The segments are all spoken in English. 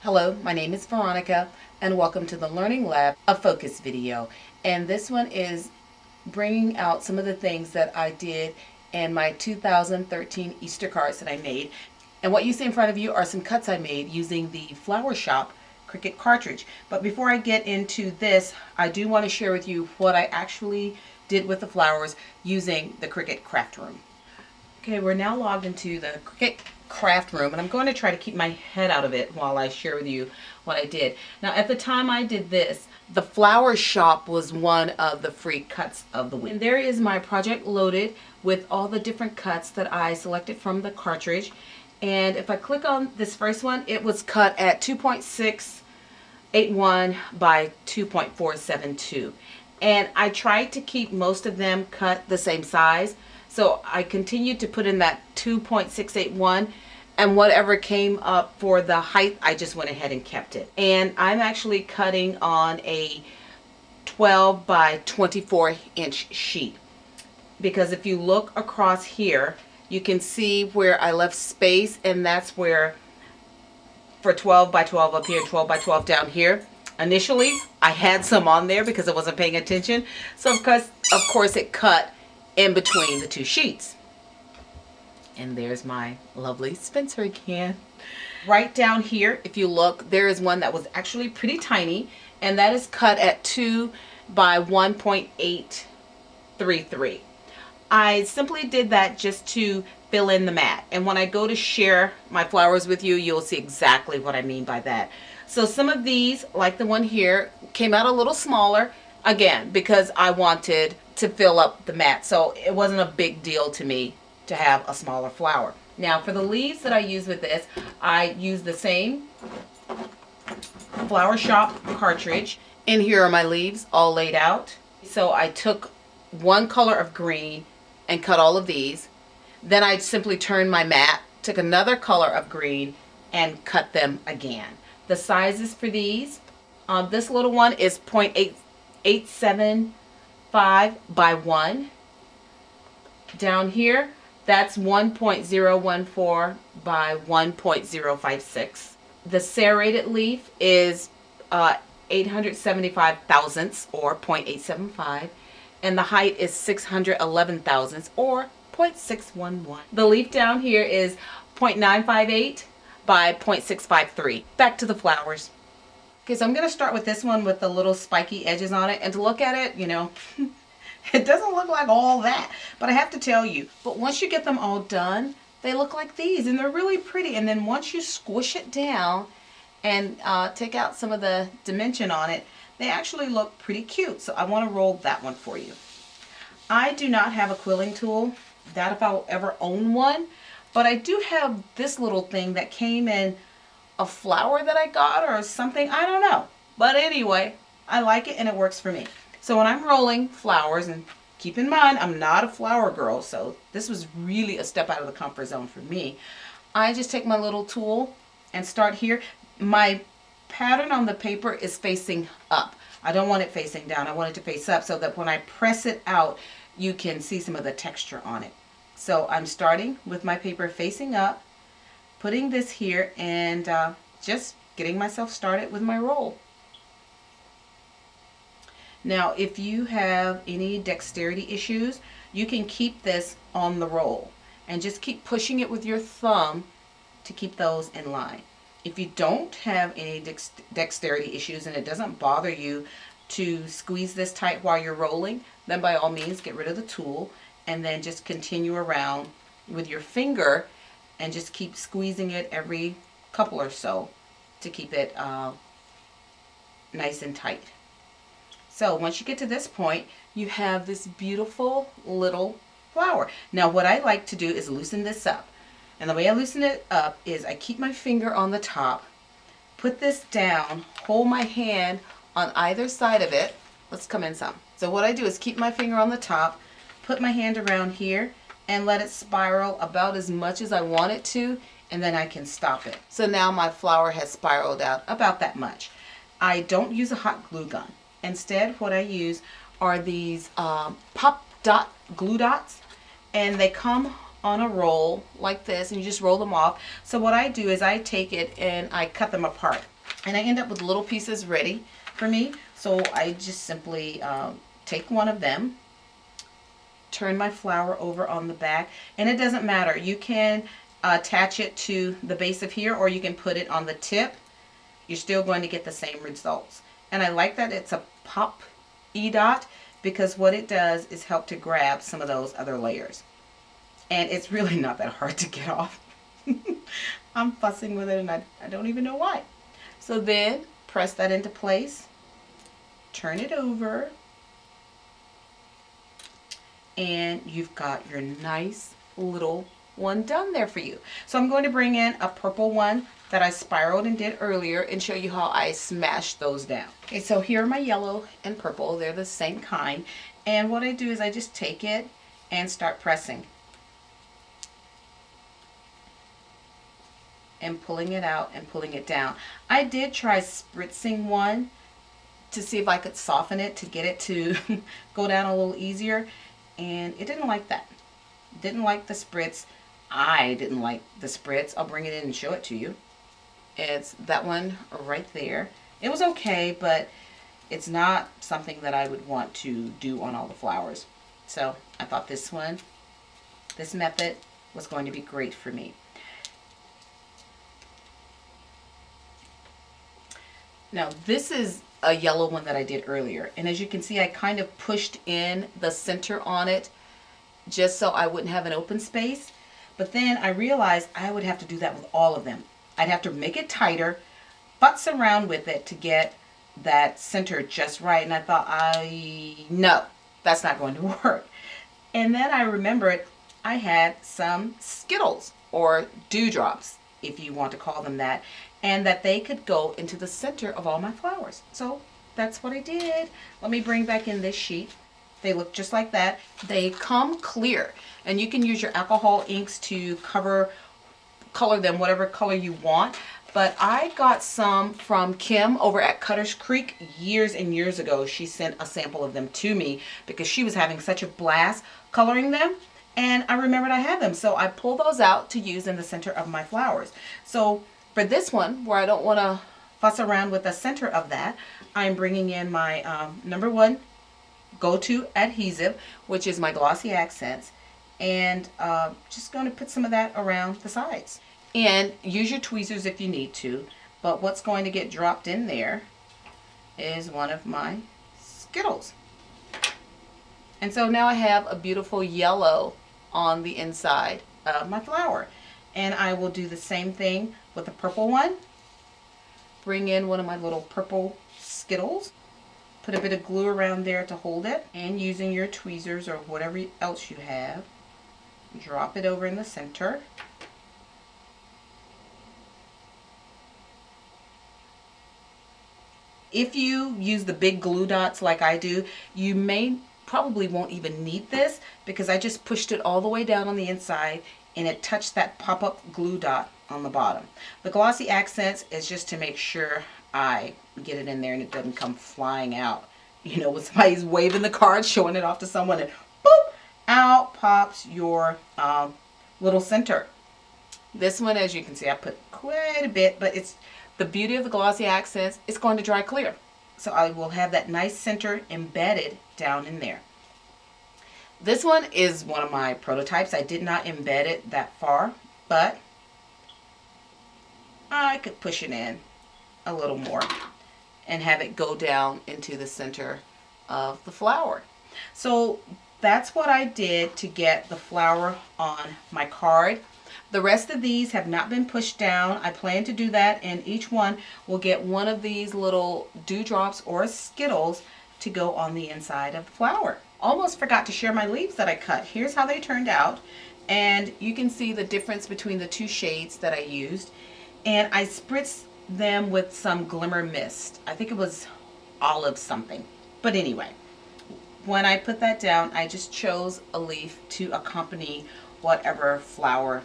Hello, my name is Veronica and welcome to the Learning Lab, a focus video. And this one is bringing out some of the things that I did in my 2013 Easter cards that I made. And what you see in front of you are some cuts I made using the Flower Shop Cricut cartridge. But before I get into this, I do want to share with you what I actually did with the flowers using the Cricut craft room. Okay, we're now logged into the Cricut craft room, and I'm going to try to keep my head out of it while I share with you what I did. Now, at the time I did this, the Flower Shop was one of the free cuts of the week. And there is my project loaded with all the different cuts that I selected from the cartridge. And if I click on this first one, it was cut at 2.681 by 2.472. And I tried to keep most of them cut the same size. So I continued to put in that 2.681, and whatever came up for the height, I just went ahead and kept it. And I'm actually cutting on a 12 by 24 inch sheet, because if you look across here, you can see where I left space, and that's where for 12 by 12 up here, 12 by 12 down here. Initially, I had some on there because I wasn't paying attention. So of course it cut in between the two sheets. And there's my lovely Spencer again. Right down here, if you look, there is one that was actually pretty tiny, and that is cut at 2 by 1.833. I simply did that just to fill in the mat, and when I go to share my flowers with you, you'll see exactly what I mean by that. So some of these, like the one here, came out a little smaller, again, because I wanted to fill up the mat. So it wasn't a big deal to me to have a smaller flower. Now for the leaves that I use with this, I use the same Flower Shop cartridge. And here are my leaves all laid out. So I took one color of green and cut all of these. Then I simply turned my mat, took another color of green and cut them again. The sizes for these, this little one is 0.875 by 1. Down here, that's 1.014 by 1.056. The serrated leaf is 875 thousandths or 0.875, and the height is 611 thousandths or 0.611. The leaf down here is 0.958 by 0.653. Back to the flowers. Okay, so I'm going to start with this one with the little spiky edges on it, and to look at it, you know, it doesn't look like all that, but I have to tell you, but once you get them all done, they look like these, and they're really pretty. And then once you squish it down and take out some of the dimension on it, they actually look pretty cute. So I want to roll that one for you. I do not have a quilling tool, that if I will ever own one, but I do have this little thing that came in a flower that I got or something, I don't know. But anyway, I like it and it works for me. So when I'm rolling flowers, and keep in mind, I'm not a flower girl, so this was really a step out of the comfort zone for me. I just take my little tool and start here. My pattern on the paper is facing up. I don't want it facing down. I want it to face up so that when I press it out, you can see some of the texture on it. So I'm starting with my paper facing up, putting this here, and just getting myself started with my roll. Now, if you have any dexterity issues, you can keep this on the roll and just keep pushing it with your thumb to keep those in line. If you don't have any dexterity issues and it doesn't bother you to squeeze this tight while you're rolling, then by all means get rid of the tool and then just continue around with your finger and just keep squeezing it every couple or so to keep it nice and tight. So once you get to this point, you have this beautiful little flower. Now what I like to do is loosen this up. And the way I loosen it up is I keep my finger on the top, put this down, hold my hand on either side of it. Let's come in some. So what I do is keep my finger on the top, put my hand around here, and let it spiral about as much as I want it to, and then I can stop it. So now my flower has spiraled out about that much. I don't use a hot glue gun. Instead, what I use are these pop dot glue dots, and they come on a roll like this, and you just roll them off. So what I do is I take it and I cut them apart, and I end up with little pieces ready for me. So I just simply take one of them, turn my flower over on the back, and it doesn't matter. You can attach it to the base of here, or you can put it on the tip. You're still going to get the same results. And I like that it's a pop E-dot, because what it does is help to grab some of those other layers. And it's really not that hard to get off. I'm fussing with it and I don't even know why. So then press that into place, turn it over, and you've got your nice little one done there for you. So I'm going to bring in a purple one that I spiraled and did earlier and show you how I smashed those down. Okay, so here are my yellow and purple. They're the same kind. And what I do is I just take it and start pressing and pulling it out and pulling it down. I did try spritzing one to see if I could soften it to get it to go down a little easier, and it didn't like that. Didn't like the spritz. I didn't like the spritz. I'll bring it in and show it to you. It's that one right there. It was okay, but it's not something that I would want to do on all the flowers. So I thought this method was going to be great for me. Now this is a yellow one that I did earlier, and as you can see, I kind of pushed in the center on it just so I wouldn't have an open space. But then I realized I would have to do that with all of them. I'd have to make it tighter, futz around with it to get that center just right. And I thought, no, that's not going to work. And then I remembered I had some Skittles, or dewdrops, if you want to call them that, and that they could go into the center of all my flowers. So that's what I did. Let me bring back in this sheet. They look just like that. They come clear, and you can use your alcohol inks to color them whatever color you want. But I got some from Kim over at Cutter's Creek years and years ago. She sent a sample of them to me because she was having such a blast coloring them, and I remembered I had them. So I pulled those out to use in the center of my flowers. So for this one, where I don't want to fuss around with the center of that, I'm bringing in my number one go-to adhesive, which is my Glossy Accents, and just going to put some of that around the sides. And use your tweezers if you need to, but what's going to get dropped in there is one of my Skittles. And so now I have a beautiful yellow on the inside of my flower. And I will do the same thing with the purple one. Bring in one of my little purple Skittles. Put a bit of glue around there to hold it. And using your tweezers or whatever else you have, drop it over in the center. If you use the big glue dots like I do, you probably won't even need this, because I just pushed it all the way down on the inside and it touched that pop-up glue dot on the bottom. The Glossy Accents is just to make sure I get it in there and it doesn't come flying out. You know, when somebody's waving the card, showing it off to someone, and boop, out pops your little center. This one, as you can see, I put quite a bit, but it's the beauty of the Glossy Accents, it's going to dry clear. So I will have that nice center embedded down in there. This one is one of my prototypes. I did not embed it that far, but I could push it in a little more and have it go down into the center of the flower. So that's what I did to get the flower on my card. The rest of these have not been pushed down. I plan to do that, and each one will get one of these little dewdrops or Skittles to go on the inside of the flower. Almost forgot to share my leaves that I cut. Here's how they turned out, and you can see the difference between the two shades that I used. And I spritzed them with some glimmer mist. I think it was olive something. But anyway, when I put that down, I just chose a leaf to accompany whatever flower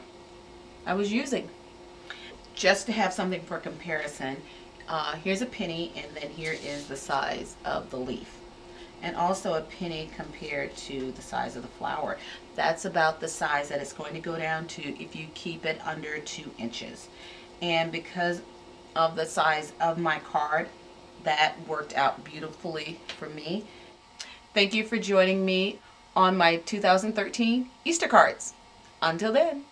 I was using, just to have something for comparison. Here's a penny, and then here is the size of the leaf. and also a penny compared to the size of the flower. That's about the size that it's going to go down to if you keep it under 2 inches. And because of the size of my card, that worked out beautifully for me. Thank you for joining me on my 2013 Easter cards. Until then.